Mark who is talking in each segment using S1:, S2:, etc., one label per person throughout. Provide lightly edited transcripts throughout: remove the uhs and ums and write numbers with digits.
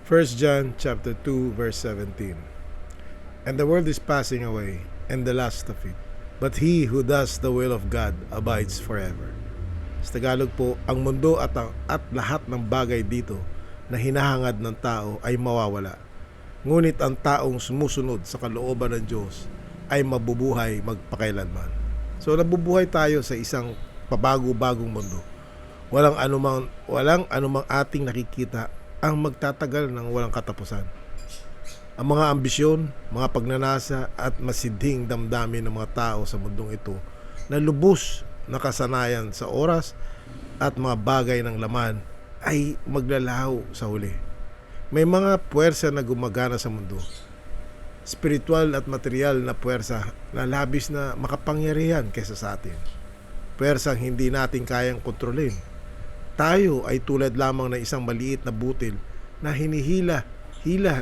S1: First John chapter 2 verse 17. And the world is passing away, and the lust of it. But he who does the will of God abides forever. Sa Tagalog po, ang mundo at lahat ng bagay dito na hinahangad ng tao ay mawawala. Ngunit ang taong sumusunod sa kalooban ng Diyos ay mabubuhay magpakailanman. So nabubuhay tayo sa isang pabago-bagong mundo. Walang anumang ating nakikita ang magtatagal ng walang katapusan. Ang mga ambisyon, mga pagnanasa at masidhing damdamin ng mga tao sa mundong ito na lubos na kasanayan sa oras at mga bagay ng laman ay maglalaho sa huli. May mga puwersa na gumagana sa mundo, spiritual at material na puwersa na labis na makapangyarihan kaysa sa atin. Puwersang hindi natin kayang kontrolin. Tayo ay tulad lamang ng isang maliit na butil na hinihila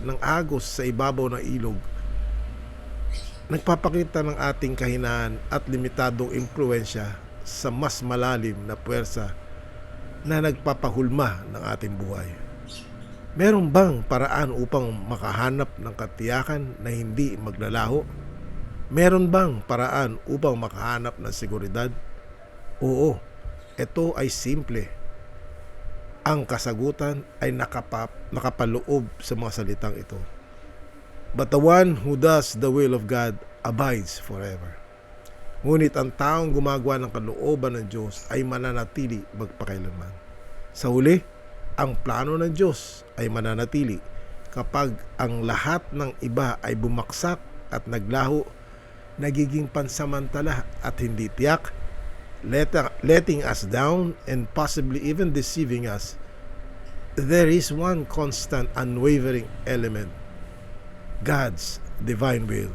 S1: ng agos sa ibabaw ng ilog. Nagpapakita ng ating kahinaan at limitadong impluensya sa mas malalim na puwersa na nagpapahulma ng ating buhay. Meron bang paraan upang makahanap ng katiyakan na hindi maglalaho? Meron bang paraan upang makahanap ng seguridad? Oo, ito ay simple. Ang kasagutan ay nakapaloob sa mga salitang ito. But the one who does the will of God abides forever. Ngunit ang taong gumagawa ng kalooban ng Diyos ay mananatili magpakailanman. Sa huli, ang plano ng Diyos ay mananatili kapag ang lahat ng iba ay bumaksak at naglaho, nagiging pansamantala at hindi tiyak, letting us down and possibly even deceiving us. There is one constant, unwavering element: God's divine will.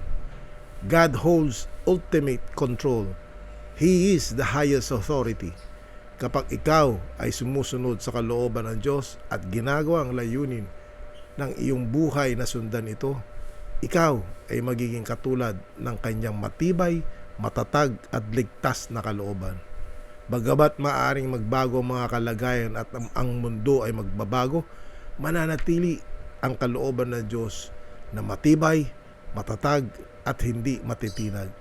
S1: God holds ultimate control. He is the highest authority. Kapag ikaw ay sumusunod sa kalooban ng Diyos at ginagawa ang layunin ng iyong buhay na sundan ito, ikaw ay magiging katulad ng kanyang matibay, matatag at ligtas na kalooban. Bagamat maaring magbago ang mga kalagayan at ang mundo ay magbabago, mananatili ang kalooban ng Diyos na matibay, matatag at hindi matitinag.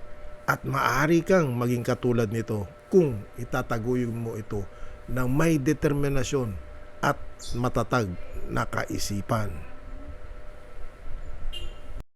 S1: At maaari kang maging katulad nito kung itataguyod mo ito ng may determinasyon at matatag na kaisipan.